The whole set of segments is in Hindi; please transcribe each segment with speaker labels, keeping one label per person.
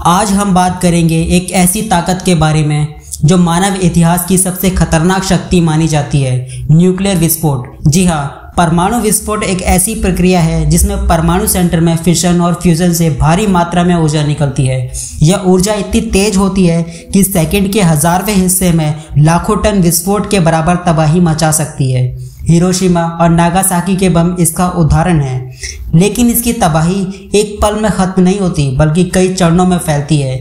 Speaker 1: आज हम बात करेंगे एक ऐसी ताकत के बारे में जो मानव इतिहास की सबसे खतरनाक शक्ति मानी जाती है, न्यूक्लियर विस्फोट। जी हाँ, परमाणु विस्फोट एक ऐसी प्रक्रिया है जिसमें परमाणु सेंटर में फिशन और फ्यूजन से भारी मात्रा में ऊर्जा निकलती है। यह ऊर्जा इतनी तेज होती है कि सेकंड के 1000वें हिस्से में लाखों टन विस्फोट के बराबर तबाही मचा सकती है। हिरोशिमा और नागासाकी के बम इसका उदाहरण है। लेकिन इसकी तबाही एक पल में खत्म नहीं होती, बल्कि कई चरणों में फैलती है।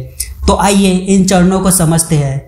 Speaker 1: तो आइए इन चरणों को समझते हैं।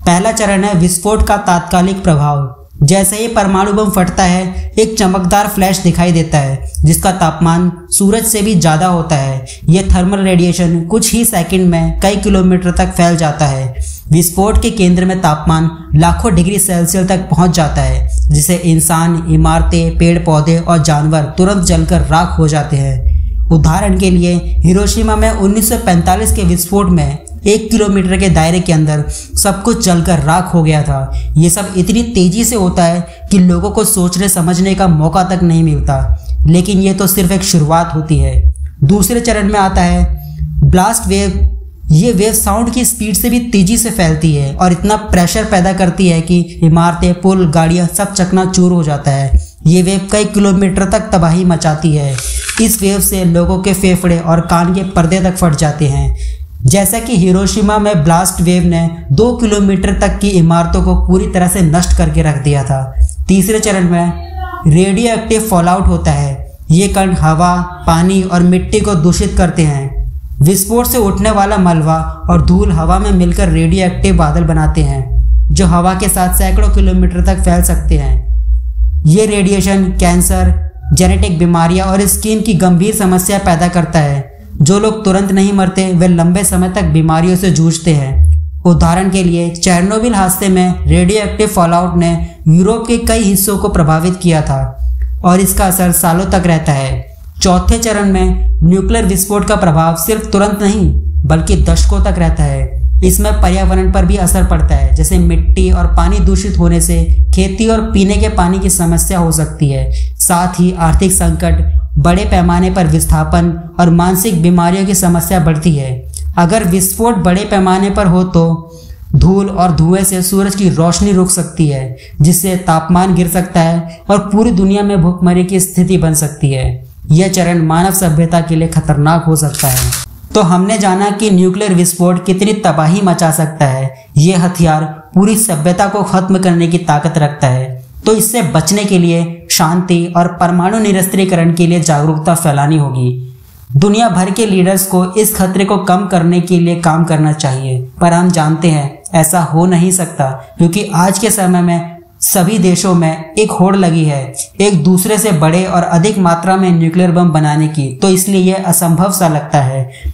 Speaker 1: पहला चरण है विस्फोट का तात्कालिक प्रभाव। जैसे ही परमाणु बम फटता है, एक चमकदार फ्लैश दिखाई देता है जिसका तापमान सूरज से भी ज़्यादा होता है। यह थर्मल रेडिएशन कुछ ही सेकंड में कई किलोमीटर तक फैल जाता है। विस्फोट के केंद्र में तापमान लाखों डिग्री सेल्सियस तक पहुंच जाता है, जिससे इंसान, इमारतें, पेड़ पौधे और जानवर तुरंत जलकर राख हो जाते हैं। उदाहरण के लिए हिरोशिमा में 1945 के विस्फोट में 1 किलोमीटर के दायरे के अंदर सब कुछ जलकर राख हो गया था। ये सब इतनी तेजी से होता है कि लोगों को सोचने समझने का मौका तक नहीं मिलता। लेकिन ये तो सिर्फ एक शुरुआत होती है। दूसरे चरण में आता है ब्लास्ट वेव। ये वेव साउंड की स्पीड से भी तेजी से फैलती है और इतना प्रेशर पैदा करती है कि इमारतें, पुल, गाड़ियां सब चकनाचूर हो जाता है। ये वेव कई किलोमीटर तक तबाही मचाती है। इस वेव से लोगों के फेफड़े और कान के पर्दे तक फट जाते हैं। जैसा कि हिरोशिमा में ब्लास्ट वेव ने 2 किलोमीटर तक की इमारतों को पूरी तरह से नष्ट करके रख दिया था। तीसरे चरण में रेडियो एक्टिव फॉलआउट होता है। ये कण हवा, पानी और मिट्टी को दूषित करते हैं। विस्फोट से उठने वाला मलबा और धूल हवा में मिलकर रेडियो एक्टिव बादल बनाते हैं, जो हवा के साथ सैकड़ों किलोमीटर तक फैल सकते हैं। ये रेडिएशन कैंसर, जेनेटिक बीमारियां और स्किन की गंभीर समस्या पैदा करता है। जो लोग तुरंत नहीं मरते, वे लंबे समय तक बीमारियों से जूझते हैं। उदाहरण के लिए चेरनोबिल हादसे में रेडियो एक्टिव फॉलआउट ने यूरोप के कई हिस्सों को प्रभावित किया था और इसका असर सालों तक रहता है। चौथे चरण में न्यूक्लियर विस्फोट का प्रभाव सिर्फ तुरंत नहीं, बल्कि दशकों तक रहता है। इसमें पर्यावरण पर भी असर पड़ता है, जैसे मिट्टी और पानी दूषित होने से खेती और पीने के पानी की समस्या हो सकती है। साथ ही आर्थिक संकट, बड़े पैमाने पर विस्थापन और मानसिक बीमारियों की समस्या बढ़ती है। अगर विस्फोट बड़े पैमाने पर हो तो धूल और धुएं से सूरज की रोशनी रुक सकती है, जिससे तापमान गिर सकता है और पूरी दुनिया में भूखमरी की स्थिति बन सकती है। यह चरण मानव सभ्यता के लिए खतरनाक हो सकता है। तो हमने जाना कि न्यूक्लियर विस्फोट कितनी तबाही मचा सकता है। यह हथियार पूरी सभ्यता को खत्म करने की ताकत रखता है। तो इससे बचने के लिए शांति और परमाणु निरस्त्रीकरण के लिए जागरूकता फैलानी होगी। दुनिया भर के लीडर्स को इस खतरे को कम करने के लिए काम करना चाहिए। पर हम जानते हैं ऐसा हो नहीं सकता, क्योंकि आज के समय में सभी देशों में एक होड़ लगी है एक दूसरे से बड़े और अधिक मात्रा में न्यूक्लियर बम बनाने की। तो इसलिए यह असंभव सा लगता है।